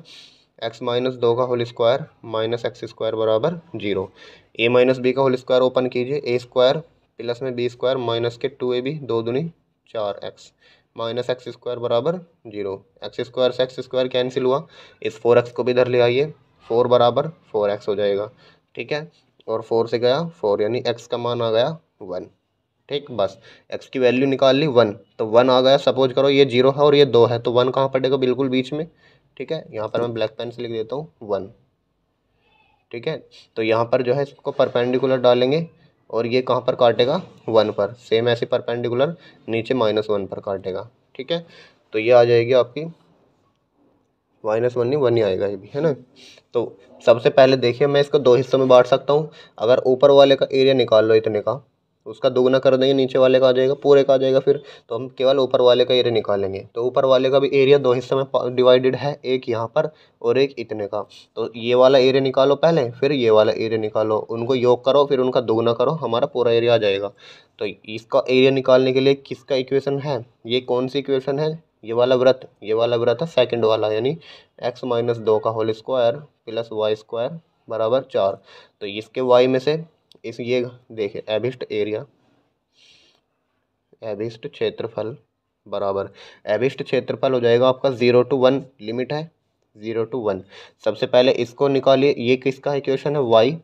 एक्स माइनस 2 का whole square minus x square बराबर 0। ए माइनस बी का होल स्क्वायर ओपन कीजिए, ए स्क्वायर प्लस में बी स्क्वायर माइनस के 2ab 2 दूनी 4x माइनस एक्स स्क्वायर बराबर 0। एक्स स्क्वायर से एक्स स्क्वायर कैंसिल हुआ, इस 4x को भी इधर ले आइए, 4 बराबर 4x हो जाएगा। ठीक है, और 4 से गया 4, यानी x का मान आ गया 1। ठीक, बस x की वैल्यू निकाल ली 1, तो 1 आ गया। सपोज करो ये 0 है और ये 2 है, तो 1 कहाँ पड़ेगा, बिल्कुल बीच में। ठीक है, यहाँ पर मैं ब्लैक पेन से लिख देता हूँ 1। ठीक है, तो यहाँ पर जो है इसको परपेंडिकुलर डालेंगे, और ये कहाँ पर काटेगा 1 पर, सेम ऐसे परपेंडिकुलर नीचे -1 पर काटेगा। ठीक है, तो ये आ जाएगी आपकी -1 नहीं 1 ही आएगा ये भी, है ना। तो सबसे पहले देखिए मैं इसको 2 हिस्सों में बांट सकता हूँ। अगर ऊपर वाले का एरिया निकाल लो इतने का, उसका दोगुना कर देंगे, नीचे वाले का आ जाएगा, पूरे का आ जाएगा फिर। तो हम केवल ऊपर वाले का एरिया निकालेंगे। तो ऊपर वाले का भी एरिया 2 हिस्सों में डिवाइडेड है, एक यहाँ पर और एक इतने का। तो ये वाला एरिया निकालो पहले, फिर ये वाला एरिया निकालो, उनको योग करो, फिर उनका दोगुना करो, हमारा पूरा एरिया आ जाएगा। तो इसका एरिया निकालने के लिए किसका इक्वेशन है, ये कौन सी इक्वेशन है, ये वाला वृत्त है सेकंड वाला, यानी एक्स माइनस 2 का whole square plus Y square बराबर 4। तो इसके वाई में से इस ये देखिए एबिस्ट क्षेत्रफल बराबर, एबिस्ट क्षेत्रफल हो जाएगा आपका 0 to 1, लिमिट है 0 to 1। सबसे पहले इसको निकालिए, ये किसका इक्वेशन है वाई,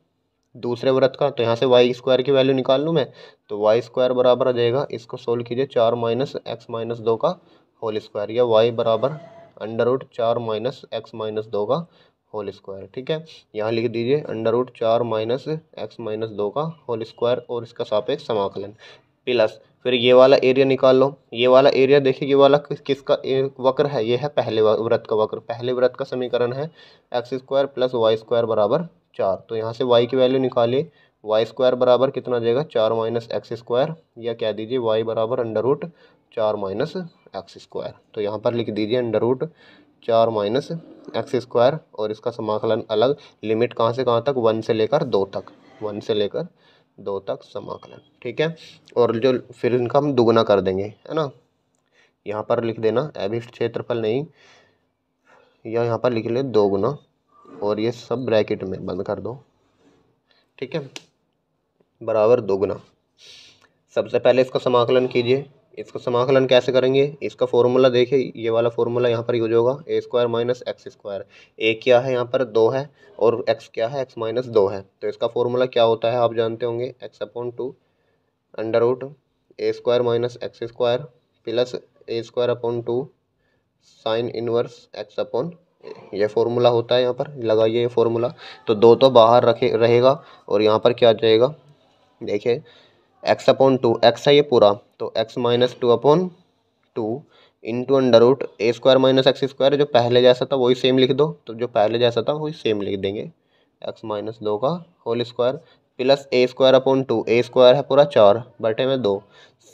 दूसरे वृत्त का। तो यहाँ से वाई स्क्वायर की वैल्यू निकाल लूँ मैं, तो वाई स्क्वायर बराबर आ जाएगा, इसको सोल्व कीजिए 4 माइनस एक्स माइनस 2 का होल स्क्वायर, या वाई बराबर √4 माइनस एक्स माइनस 2 का होल स्क्वायर। ठीक है, यहाँ लिख दीजिए √4 माइनस एक्स माइनस 2 का होल स्क्वायर, और इसका सापेक्ष समाकलन प्लस फिर ये वाला एरिया निकाल लो। ये वाला एरिया देखिए, ये वाला किसका वक्र है, ये है पहले वृत्त का वक्र। पहले वृत्त का समीकरण है x square plus Y square बराबर 4। तो यहाँ से y की वैल्यू निकालिए, वाई स्क्वायर बराबर कितना आ जाएगा 4 माइनस एक्स स्क्वायर, या कह दीजिए y बराबर √4 माइनस एक्स स्क्वायर। तो यहाँ पर लिख दीजिए √4 माइनस एक्स स्क्वायर, और इसका समाकलन अलग, लिमिट कहाँ से कहाँ तक 1 से लेकर 2 तक, 1 से लेकर 2 तक समाकलन। ठीक है, और जो फिर इनका हम दुगुना कर देंगे, है ना। यहाँ पर लिख देना एबिस्ट क्षेत्रफल नहीं, या यहाँ पर लिख ले 2 गुना, और ये सब ब्रैकेट में बंद कर दो। ठीक है, बराबर 2 गुना। सबसे पहले इसका समाकलन कीजिए। इसका समाकलन कैसे करेंगे, इसका फॉर्मूला देखिए, ये वाला फॉर्मूला यहाँ पर यूज होगा, ए स्क्वायर माइनस एक्स स्क्वायर। ए क्या है यहाँ पर 2 है, और एक्स क्या है एक्स माइनस 2 है। तो इसका फॉर्मूला क्या होता है आप जानते होंगे, x/2 under root a square minus x square plus a square upon 2 sine inverse x upon ये फॉर्मूला होता है। यहाँ पर लगाइए ये फॉर्मूला, तो दो तो बाहर रखे रहेगा और यहाँ पर क्या आ जाएगा, देखिए एक्स अपॉन 2, एक्स है ये पूरा, तो x minus 2 upon 2 into under root a square minus x square, जो पहले जैसा था वही सेम लिख दो, तो जो पहले जैसा था वही सेम लिख देंगे, एक्स माइनस 2 का whole square plus a square upon 2, A square है पूरा 4 बटे में 2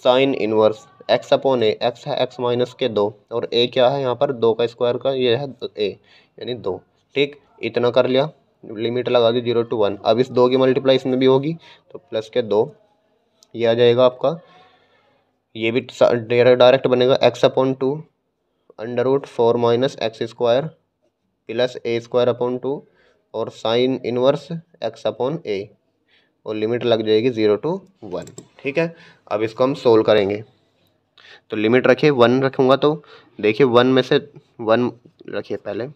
साइन इनवर्स एक्स अपॉन ए, एक्स है एक्स माइनस के 2 और ए क्या है यहाँ पर 2 का स्क्वायर का ये है ए यानी 2। ठीक, इतना कर लिया, लिमिट लगा दी 0 to 1। अब इस 2 की मल्टीप्लाई इसमें भी होगी तो प्लस के 2, ये आ जाएगा आपका, ये भी डायरेक्ट बनेगा x upon 2 under root 4 minus x square plus a square upon 2 और sine inverse x upon a, और लिमिट लग जाएगी 0 to 1। ठीक है, अब इसको हम सोल्व करेंगे, तो लिमिट रखिए 1 रखूँगा, तो देखिए 1 में से 1 रखिए पहले,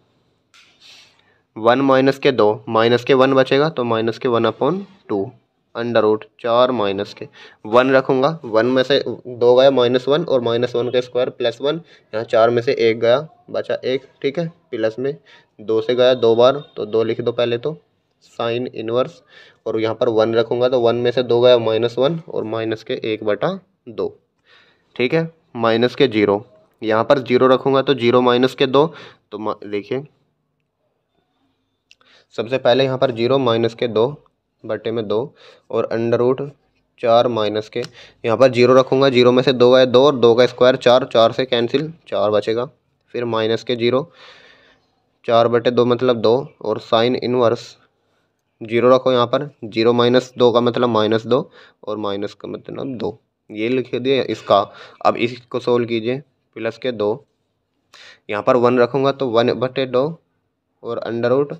1 माइनस के 2, माइनस के 1 बचेगा तो माइनस के 1 अपॉन 2 अंडर रूट 4 माइनस के 1 रखूँगा, 1 में से 2 गया -1 और -1 का स्क्वायर +1, यहाँ 4 में से 1 गया बचा 1। ठीक है, प्लस में 2 से गया 2 बार तो 2 लिख दो पहले, तो साइन इनवर्स, और यहाँ पर 1 रखूँगा तो 1 में से 2 गया -1 और माइनस के 1/2। ठीक है, माइनस के 0, यहाँ पर 0 रखूँगा तो 0 माइनस के 2, तो देखिए सबसे पहले यहाँ पर 0 माइनस के 2 बटे में 2 और अंडर रूट 4 माइनस के, यहाँ पर 0 रखूँगा, 0 में से 2 गए 2 और 2 का स्क्वायर 4, 4 से कैंसिल 4 बचेगा, फिर माइनस के 0, 4 बटे 2 मतलब 2 और साइन इनवर्स 0 रखो यहाँ पर, 0 माइनस 2 का मतलब -2 और माइनस का मतलब 2, ये लिख दिए इसका। अब इसको सोल्व कीजिए, प्लस के 2, यहाँ पर 1 रखूँगा तो 1 बटे 2 और अंडर रूट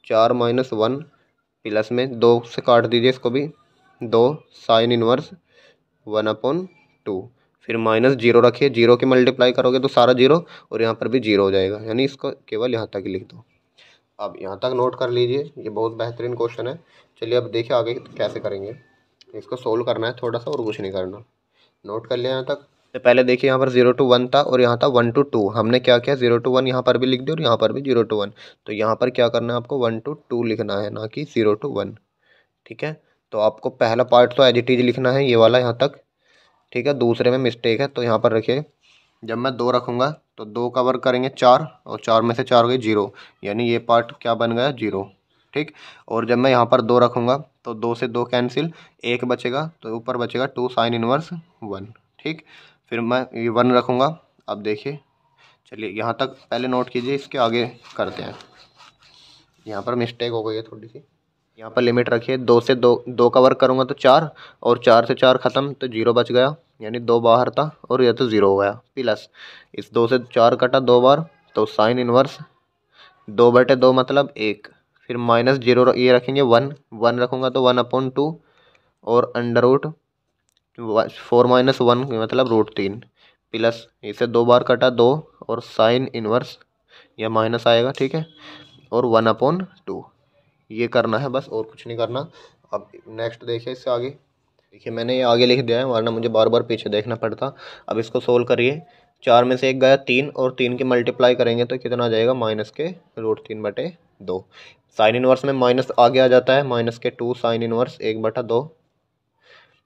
4 माइनस 1 प्लस में 2 से काट दीजिए इसको भी, 2 साइन इनवर्स 1/2, फिर -0 रखिए, 0 की मल्टीप्लाई करोगे तो सारा 0 और यहाँ पर भी 0 हो जाएगा, यानी इसको केवल यहाँ तक ही लिख दो। अब यहाँ तक नोट कर लीजिए, ये बहुत बेहतरीन क्वेश्चन है। चलिए अब देखिए आगे कैसे करेंगे, इसको सोल्व करना है थोड़ा सा और कुछ नहीं करना। नोट कर लिया यहाँ तक, तो पहले देखिए यहाँ पर 0 to 1 था और यहाँ था 1 to 2, हमने क्या किया 0 to 1 यहाँ पर भी लिख दिया और यहाँ पर भी 0 to 1, तो यहाँ पर क्या करना है आपको 1 to 2 लिखना है, ना कि 0 to 1। ठीक है, तो आपको पहला पार्ट तो एज इट इज लिखना है ये वाला यहाँ तक। ठीक है, दूसरे में मिस्टेक है, तो यहाँ पर रखिए, जब मैं 2 रखूँगा तो 2 का वर्ग करेंगे 4 और 4 में से 4 गई 0, यानी ये पार्ट क्या बन गया 0। ठीक, और जब मैं यहाँ पर 2 रखूँगा तो 2 से 2 कैंसिल, 1 बचेगा तो ऊपर बचेगा 2 साइन इनवर्स 1। ठीक, फिर मैं ये 1 रखूँगा। अब देखिए, चलिए यहाँ तक पहले नोट कीजिए, इसके आगे करते हैं। यहाँ पर मिस्टेक हो गई है थोड़ी सी, यहाँ पर लिमिट रखिए, 2 से 2 का वर्ग करूँगा तो 4 और 4 से 4 ख़त्म तो 0 बच गया, यानी 2 बाहर था और यह तो 0 हो गया, प्लस इस 2 से 4 कटा 2 बार तो साइन इनवर्स 2 बटे 2 मतलब 1, फिर -0 ये रखेंगे 1, 1 रखूँगा तो 1/2 और अंडर रूट 4 माइनस 1 मतलब √3, प्लस इसे 2 बार कटा 2 और साइन इनवर्स यह माइनस आएगा। ठीक है, और 1/2 ये करना है बस, और कुछ नहीं करना। अब नेक्स्ट देखिए, इससे आगे देखिए मैंने ये आगे लिख दिया है, वरना मुझे बार बार पीछे देखना पड़ता। अब इसको सोल्व करिए, 4 में से 1 गया 3 और 3 की मल्टीप्लाई करेंगे तो कितना आ जाएगा -√3/2। साइन इनवर्स में माइनस आगे आ जाता है, -2 साइन इनवर्स 1/2,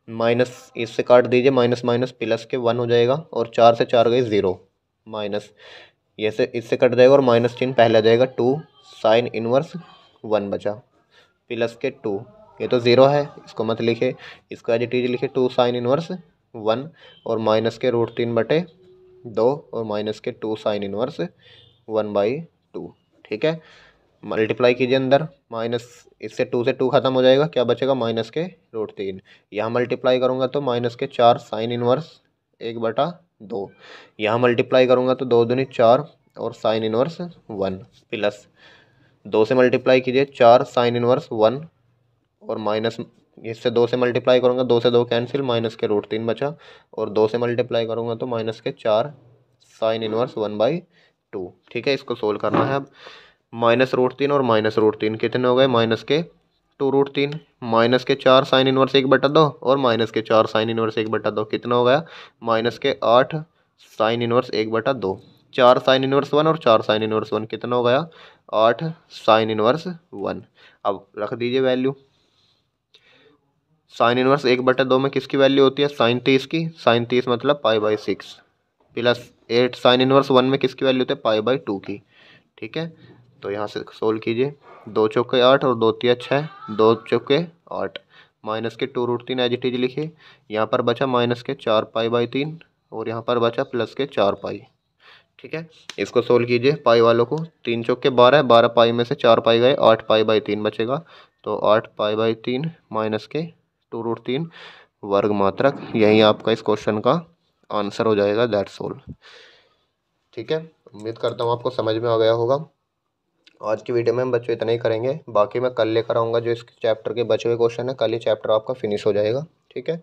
माइनस इससे काट दीजिए, माइनस माइनस प्लस के 1 हो जाएगा और 4 से 4 गई 0, माइनस ये से इससे कट जाएगा और माइनस चिन्ह पहले आ जाएगा, 2 साइन इनवर्स 1 बचा प्लस के 2, ये तो 0 है इसको मत लिखे, इसको एज इट इज लिखे 2 साइन इनवर्स 1 और माइनस के √3/2 और माइनस के 2 साइन इनवर्स 1/2। ठीक है, मल्टीप्लाई कीजिए अंदर, माइनस इससे 2 से 2 खत्म हो जाएगा, क्या बचेगा -के√3, यहाँ मल्टीप्लाई करूँगा तो -4 साइन इनवर्स 1/2, यहाँ मल्टीप्लाई करूँगा तो 2 दूनी 4 और साइन इनवर्स 1, प्लस 2 से मल्टीप्लाई कीजिए 4 साइन इनवर्स 1 और माइनस इससे 2 से मल्टीप्लाई करूँगा, 2 से 2 कैंसिल, -के√3 बचा और 2 से मल्टीप्लाई करूँगा तो -4 साइन इनवर्स 1/2। ठीक है, इसको सोल्व करना है। अब -√3 और -√3 कितने हो गए, 2√3 माइनस के 4 साइन इनवर्स 1/2 और माइनस के 4 साइन इनवर्स 1/2 कितना हो गया, माइनस के 8 साइन इनवर्स 1/2। 4 साइन इनवर्स 1 और 4 साइन इनवर्स 1 कितना हो गया, 8 साइन इनवर्स 1। अब रख दीजिए वैल्यू। साइन इनवर्स 1/2 में किसकी वैल्यू होती है, साइन 30 की। साइन 30 मतलब π/6 प्लस 8 साइन इनवर्स 1 में किसकी वैल्यू होती है, π/2 की। ठीक है, तो यहाँ से सोल्व कीजिए। 2 चौके 8 और 2 तिया 6, 2 चौके 8 माइनस के 2√3 एज इट इज लिखिए। यहाँ पर बचा माइनस के 4π/3 और यहाँ पर बचा प्लस के 4π। ठीक है, इसको सोल्व कीजिए पाई वालों को। 3 चौके 12, 12 पाई में से 4 पाई गए, 8 π/3 बचेगा। तो 8 π/3 माइनस के 2√3 वर्ग मात्रक, यही आपका इस क्वेश्चन का आंसर हो जाएगा। That's all. ठीक है, उम्मीद करता हूँ आपको समझ में आ गया होगा। आज की वीडियो में हम बच्चों इतना ही करेंगे, बाकी मैं कल लेकर आऊँगा जो इस चैप्टर के बचे हुए क्वेश्चन है। कल ही चैप्टर आपका फिनिश हो जाएगा। ठीक है,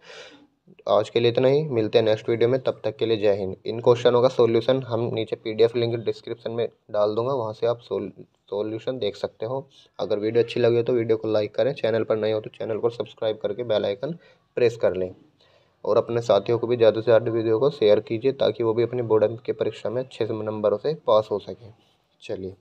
आज के लिए इतना ही, मिलते हैं नेक्स्ट वीडियो में। तब तक के लिए जय हिंद। इन क्वेश्चनों का सॉल्यूशन हम नीचे PDF लिंक डिस्क्रिप्शन में डाल दूंगा, वहाँ से आप सॉल्यूशन देख सकते हो। अगर वीडियो अच्छी लगी हो तो वीडियो को लाइक करें, चैनल पर नए हो तो चैनल को सब्सक्राइब करके बेल आइकन प्रेस कर लें और अपने साथियों को भी ज़्यादा से ज़्यादा वीडियो को शेयर कीजिए ताकि वो भी अपनी बोर्ड के परीक्षा में अच्छे से नंबरों से पास हो सकें। चलिए।